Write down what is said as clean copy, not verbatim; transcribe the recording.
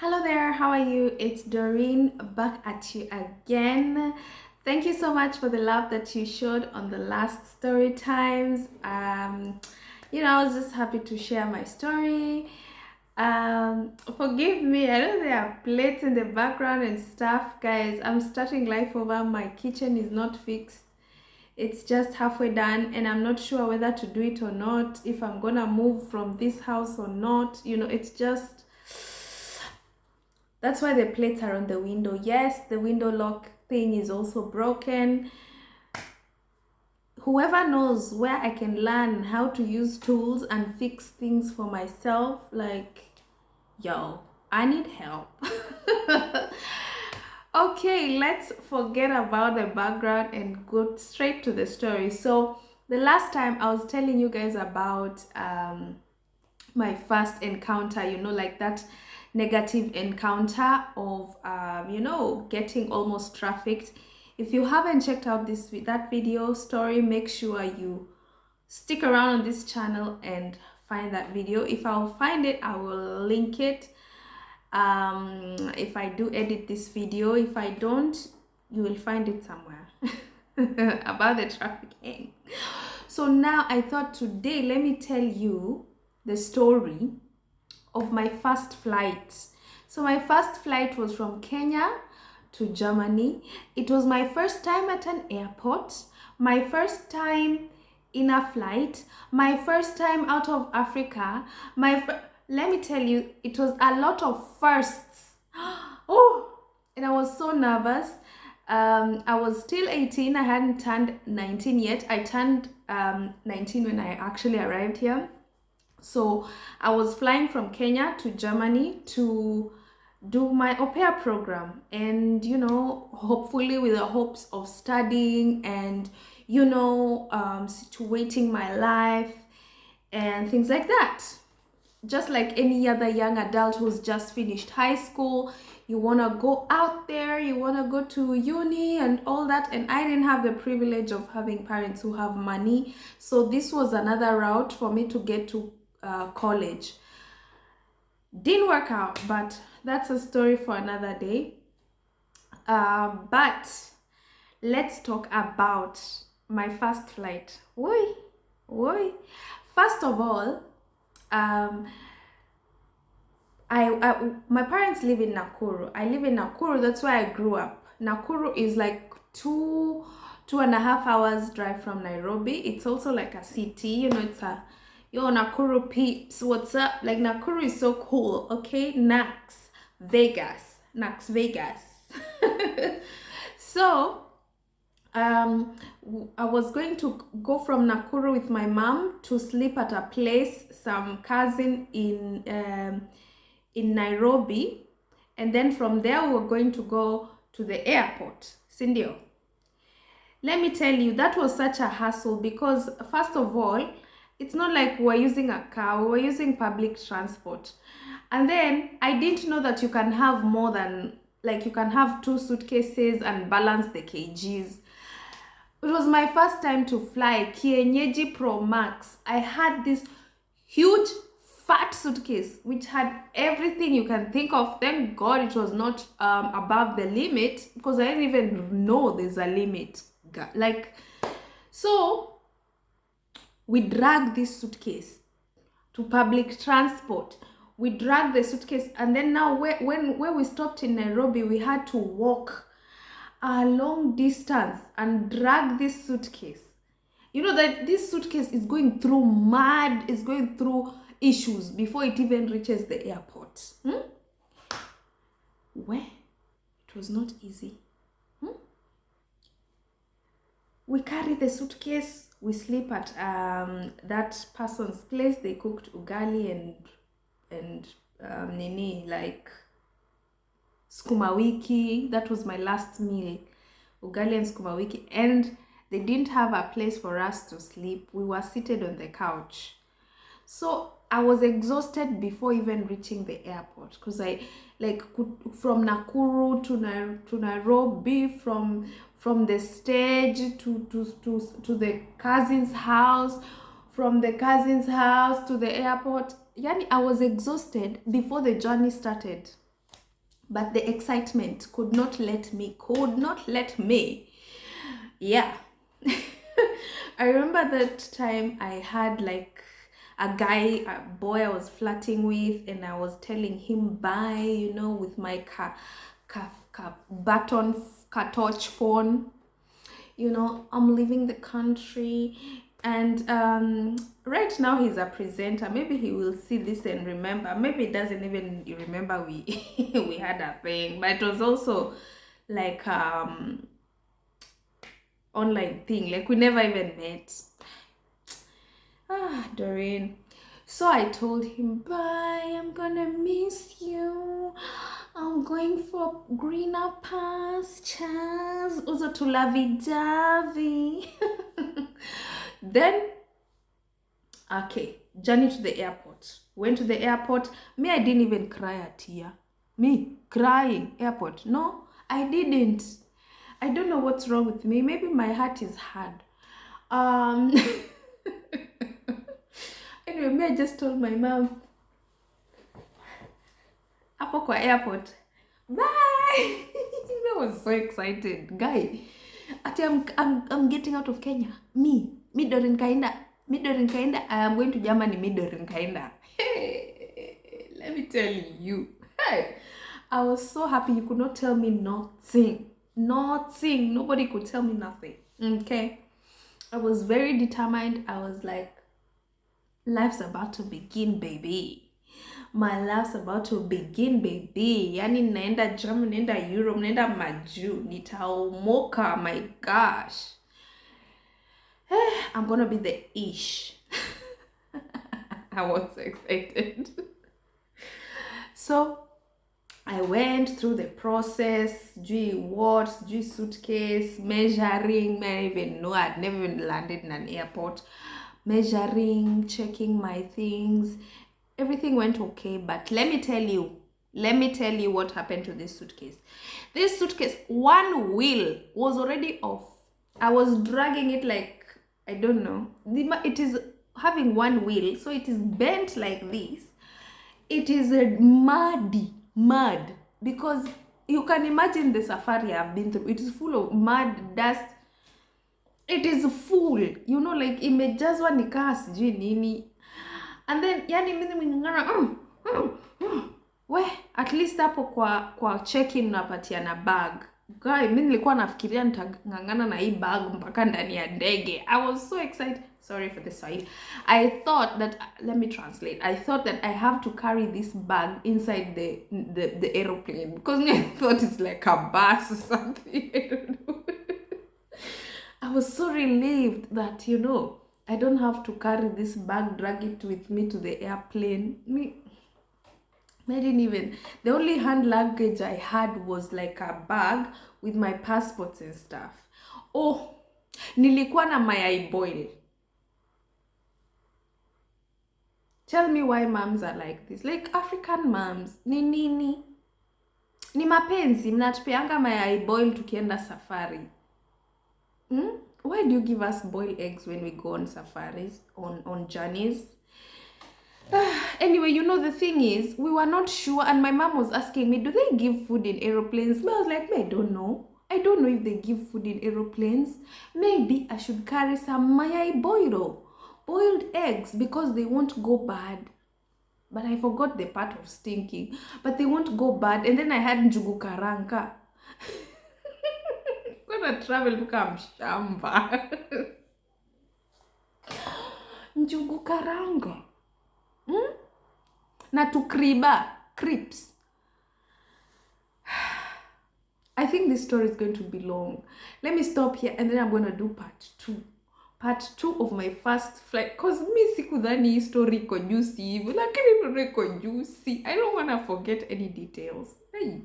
Hello there, how are you? It's Doreen back at you again. Thank you so much for the love that you showed on the last story times. I was just happy to share my story. Forgive me, I know there are plates in the background and stuff, guys. I'm starting life over. My kitchen is not fixed. It's just halfway done, and I'm not sure whether to do it or not, if I'm gonna move from this house or not. It's just that's why the plates are on the window. Yes, the window lock thing is also broken. Whoever knows where I can learn how to use tools and fix things for myself, like, yo, I need help. Okay, let's forget about the background and go straight to the story. So the last time I was telling you guys about my first encounter, like that negative encounter of getting almost trafficked. If you haven't checked out that video story, make sure you stick around on this channel and find that video. If I'll find it, I will link it. If I do edit this video, if I don't, you will find it somewhere. About the trafficking. So now I thought today, let me tell you the story of my first flight. So my first flight was from Kenya to Germany. It was my first time at an airport, my first time in a flight, my first time out of Africa. Let me tell you, it was a lot of firsts. Oh, and I was so nervous. I was still 18. I hadn't turned 19 yet. I turned 19 when I actually arrived here. So I was flying from Kenya to Germany to do my au pair program, and hopefully with the hopes of studying and situating my life and things like that. Just like any other young adult who's just finished high school, you want to go out there, you want to go to uni and all that. And I didn't have the privilege of having parents who have money, so this was another route for me to get to college. Didn't work out, but that's a story for another day. But let's talk about my first flight. First of all, my parents live in Nakuru. I live in Nakuru. That's where I grew up. Nakuru is like 2.5 hours drive from Nairobi. It's also like a city. It's a Nakuru peeps. What's up? Like, Nakuru is so cool. Okay, Nax Vegas. So I was going to go from Nakuru with my mom to sleep at a place, some cousin in Nairobi, and then from there we were going to go to the airport, Sindio. Let me tell you, that was such a hassle because, first of all, it's not like we're using a car, we're using public transport. And then I didn't know that you can have more than, like, you can have 2 suitcases and balance the kgs. It was my first time to fly Kienyeji Pro Max. I had this huge fat suitcase which had everything you can think of. Thank God it was not above the limit, because I didn't even know there's a limit. So we dragged this suitcase to public transport. We dragged the suitcase, and then now when we stopped in Nairobi, we had to walk a long distance and drag this suitcase. You know that this suitcase is going through mud, is going through issues before it even reaches the airport. Well, it was not easy. We carry the suitcase, we sleep at that person's place. They cooked ugali and like skuma wiki. That was my last meal, ugali and skuma wiki, and they didn't have a place for us to sleep. We were seated on the couch. So I was exhausted before even reaching the airport, because I from Nakuru to Nairobi, from the stage to the cousin's house, from the cousin's house to the airport. Yani, I was exhausted before the journey started. But the excitement could not let me. Yeah. I remember that time I had like a boy I was flirting with, and I was telling him bye, you know, with my touch phone. You know, I'm leaving the country, and right now he's a presenter. Maybe he will see this and remember. Maybe he doesn't even remember we we had a thing, but it was also like online thing, like we never even met. Doreen. So I told him, bye, I'm gonna miss you. I'm going for greener pastures. Also to lovey-dovey. Then, okay, journey to the airport. Went to the airport. Me, I didn't even cry a tear. Me, crying, airport. No, I didn't. I don't know what's wrong with me. Maybe my heart is hard. Anyway, me, I just told my mom, hapo kwa airport, bye. I was so excited, guy. I'm getting out of Kenya. Me Dorin Kainda. I am going to Germany. Me Dorin Kainda. Hey, let me tell you. Hey, I was so happy. You could not tell me nothing. Nobody could tell me nothing. Okay. I was very determined. I was like, life's about to begin, baby. My life's about to begin, baby. Yani naenda Germany, naenda Europe, naenda maju. Nitaomoka, my gosh. I'm gonna be the ish. I was excited. So I went through the process, suitcase, measuring. I didn't even know, I'd never even landed in an airport. Measuring, checking my things. Everything went okay, but let me tell you what happened to this suitcase. This suitcase, one wheel was already off. I was dragging it like, I don't know. It is having one wheel, so it is bent like this. It is mud, because you can imagine the safari I've been through. It is full of mud, dust. It is full, you know, like imejazwa nikaa sijui nini. And then yani mimi ngangana we at least hapo kwa check-in unapatiana bag. Guy, mimi nilikuwa nafikiria nitangangana na hii bag mpaka ndani ya ndege. I was so excited. Sorry for the side. I thought that, let me translate. I thought that I have to carry this bag inside the aeroplane, because I thought it's like a bus or something. I don't know. I was so relieved that, you know, I don't have to carry this bag, drag it with me to the airplane. I didn't even, the only hand luggage I had was like a bag with my passports and stuff. Oh, nilikuwa na mayai boil. Tell me why moms are like this. Like African moms, ni mapenzi, mnatupeanga mayai boil tukienda safari. Why do you give us boiled eggs when we go on safaris, on journeys? Anyway, you know, the thing is, we were not sure, and my mom was asking me, do they give food in aeroplanes? I was like, I don't know. I don't know if they give food in aeroplanes. Maybe I should carry some mayai boiled eggs, because they won't go bad. But I forgot the part of stinking. But they won't go bad. And then I had njugu karanga. Gonna travel become shamba. Njugu karanga. Na crips. I think this story is going to be long. Let me stop here, and then I'm going to do part 2. Part 2 of my first flight. Because me sikudhani hii story iko juicy. Lakini iko juicy. I don't want to forget any details. Hey.